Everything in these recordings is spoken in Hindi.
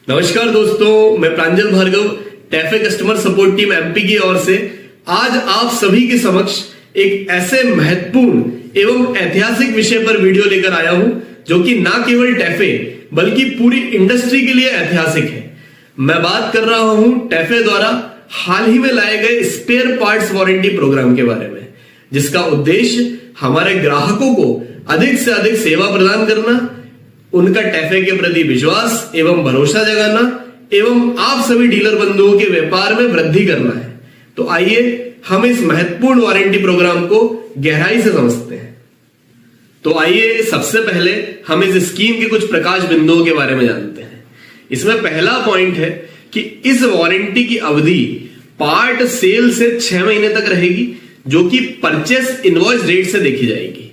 नमस्कार दोस्तों, मैं Pranjal Bhargav, TAFE customer support team MP की ओर से आज आप सभी के समक्ष एक ऐसे महत्वपूर्ण एवं ऐतिहासिक विषय पर वीडियो लेकर आया हूं जो कि ना केवल टैफे बल्कि पूरी इंडस्ट्री के लिए ऐतिहासिक है। मैं बात कर रहा हूं टैफे द्वारा हाल ही में लाए गए स्पेयर पार्ट्स वारंटी प्रोग्राम के बारे में, जिसका उद्देश्य हमारे ग्राहकों को अधिक से अधिक सेवा प्रदान करना, उनका टैफे के प्रति विश्वास एवं भरोसा जगाना एवं आप सभी डीलर बंधुओं के व्यापार में वृद्धि करना है। तो आइए हम इस महत्वपूर्ण वारंटी प्रोग्राम को गहराई से समझते हैं। तो आइए सबसे पहले हम इस स्कीम के कुछ प्रकाश बिंदुओं के बारे में जानते हैं। इसमें पहला पॉइंट है कि इस वारंटी की अवधि पार्ट सेल से 6 महीने तक रहेगी, जो कि परचेस इनवॉइस रेट से देखी जाएगी।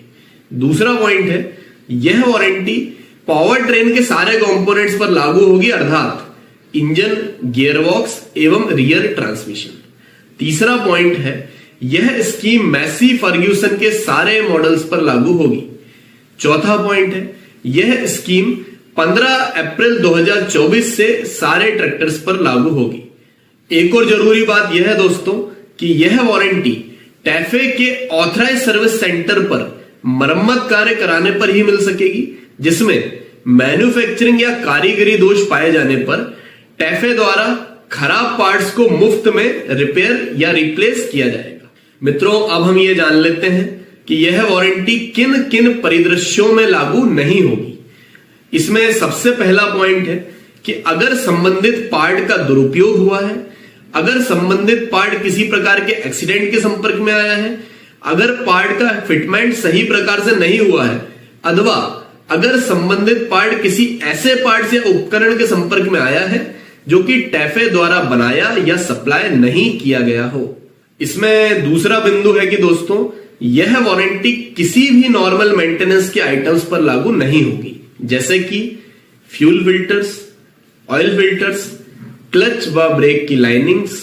दूसरा पॉइंट है, यह वारंटी पावर ट्रेन के सारे कंपोनेंट्स पर लागू होगी, अर्थात इंजन, गियरबॉक्स एवं रियर ट्रांसमिशन। तीसरा पॉइंट है, यह स्कीम मैसी फर्ग्यूसन के सारे मॉडल्स पर लागू होगी। चौथा पॉइंट है, यह स्कीम 15 अप्रैल 2024 से सारे ट्रैक्टर्स पर लागू होगी। एक और जरूरी बात यह है दोस्तों कि यह वारंटी टैफे के ऑथराइज सर्विस सेंटर पर मरम्मत कार्य कराने पर ही मिल सकेगी, जिसमें मैन्युफैक्चरिंग या कारीगरी दोष पाए जाने पर टैफे द्वारा खराब पार्ट्स को मुफ्त में रिपेयर या रिप्लेस किया जाएगा। मित्रों, अब हम ये जान लेते हैं कि यह वारंटी किन किन परिदृश्यों में लागू नहीं होगी। इसमें सबसे पहला पॉइंट है कि अगर संबंधित पार्ट का दुरुपयोग हुआ है, अगर संबंधित पार्ट किसी प्रकार के एक्सीडेंट के संपर्क में आया है, अगर पार्ट का फिटमेंट सही प्रकार से नहीं हुआ है, अथवा अगर संबंधित पार्ट किसी ऐसे पार्ट से उपकरण के संपर्क में आया है जो कि टैफे द्वारा बनाया या सप्लाई नहीं किया गया हो। इसमें दूसरा बिंदु है कि दोस्तों, यह वारंटी किसी भी नॉर्मल मेंटेनेंस के आइटम्स पर लागू नहीं होगी, जैसे कि fuel filters, oil filters, clutch व ब्रेक की लाइनिंग्स,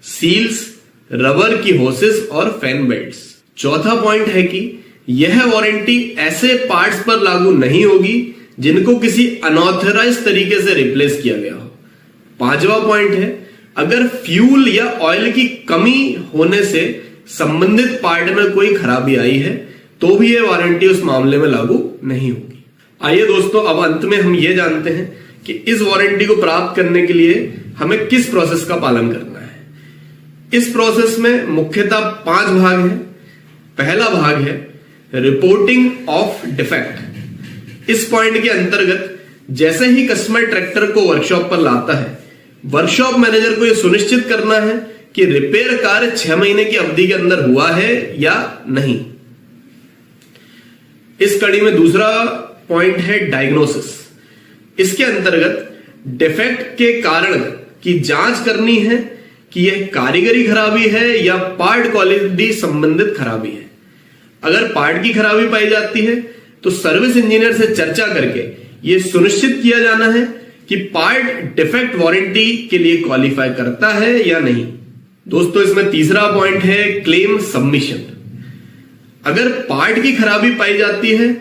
सील्स, रबर की होसेस और फैन बेल्ट्स। चौथा पॉइंट है कि यह वारंटी ऐसे पार्ट्स पर लागू नहीं होगी जिनको किसी अनऑथराइज्ड तरीके से रिप्लेस किया गया हो। पांचवा पॉइंट है, अगर फ्यूल या ऑयल की कमी होने से संबंधित पार्ट में कोई खराबी आई है तो भी यह वारंटी उस मामले में लागू नहीं होगी। आइए दोस्तों, अब अंत में हम यह जानते हैं कि इस वारंटी को प्राप्त करने के लिए हमें किस प्रोसेस का पालन करना है। इस प्रोसेस में मुख्यतः 5 भाग हैं। पहला भाग है रिपोर्टिंग ऑफ डिफेक्ट। इस पॉइंट के अंतर्गत जैसे ही कस्टमर ट्रैक्टर को वर्कशॉप पर लाता है, वर्कशॉप मैनेजर को यह सुनिश्चित करना है कि रिपेयर कार्य 6 महीने की अवधि के अंदर हुआ है या नहीं। इस कड़ी में दूसरा पॉइंट है डायग्नोसिस। इसके अंतर्गत डिफेक्ट के कारण की जांच करनी है कि यह कारीगरी खराबी है या पार्ट क्वालिटी संबंधित खराबी है। अगर पार्ट की खराबी पाई जाती है तो सर्विस इंजीनियर से चर्चा करके यह सुनिश्चित किया जाना है कि पार्ट डिफेक्ट वारंटी के लिए क्वालिफाई करता है या नहीं। दोस्तों, इसमें तीसरा पॉइंट है क्लेम सबमिशन। अगर पार्ट की खराबी पाई जाती है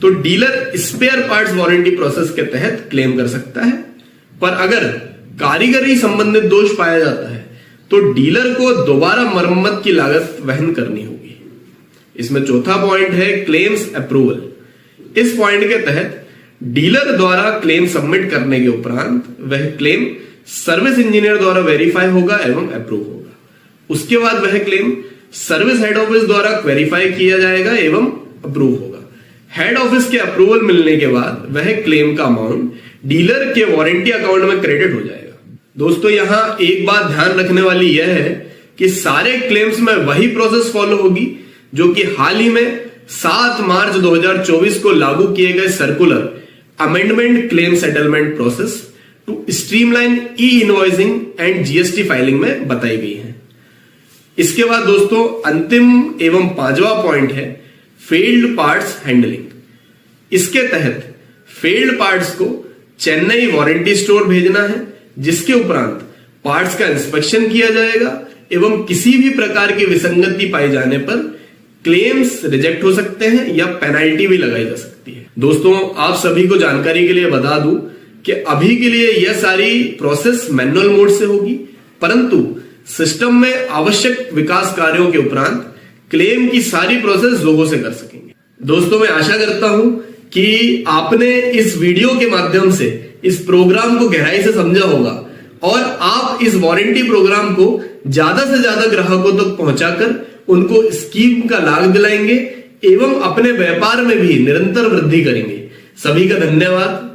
तो dealer spare parts warranty process के तहत क्लेम कर सकता है, पर अगर कारीगरी संबंधित दोष पाया जाता है तो डीलर को दोबारा मरम्मत की लागत वहन करनी होगी। इसमें चौथा पॉइंट है क्लेम्स अप्रूवल। इस पॉइंट के तहत डीलर द्वारा क्लेम सबमिट करने के उपरांत वह क्लेम सर्विस इंजीनियर द्वारा वेरीफाई होगा एवं अप्रूव होगा। उसके बाद वह क्लेम सर्विस हेड ऑफिस द्वारा वेरीफाई किया जाएगा एवं अप्रूव होगा। हेड ऑफिस के अप्रूवल मिलने के बाद वह क्लेम का अमाउंट डीलर के वारंटी अकाउंट में क्रेडिट हो जाएगा। दोस्तों, यहां एक बात ध्यान रखने वाली यह है कि सारे क्लेम्स में वही प्रोसेस फॉलो होगी जो कि हाल ही में 7 मार्च 2024 को लागू किए गए circular amendment claim settlement process to streamline e invoicing and GST filing में बताई गई है। इसके बाद दोस्तों, अंतिम एवं 5वां पॉइंट है फेल्ड पार्ट्स हैंडलिंग। इसके तहत फेल्ड पार्ट्स को चेन्नई वारंटी स्टोर भेजना है, जिसके उपरांत पार्ट्स का इंस्पेक्शन किया जाएगा एवं किसी भी प्रकार की विसंगति पाई जाने पर क्लेम्स रिजेक्ट हो सकते हैं या पेनल्टी भी लगाई जा सकती है। दोस्तों, आप सभी को जानकारी के लिए बता दूं कि अभी के लिए यह सारी प्रोसेस मैनुअल मोड से होगी, परंतु सिस्टम में आवश्यक विकास कार्यों के उपरांत क्लेम की सारी प्रोसेस जोगो से कर सकेंगे। दोस्तों, मैं आशा करता हूं कि आपने इस वीडियो के माध्यम से इस प्रोग्राम को गहराई से समझा होगा और आप इस वारंटी प्रोग्राम को ज्यादा से ज्यादा ग्राहकों तक पहुंचाकर उनको स्कीम का लाभ दिलाएंगे एवं अपने व्यापार में भी निरंतर वृद्धि करेंगे। सभी का धन्यवाद।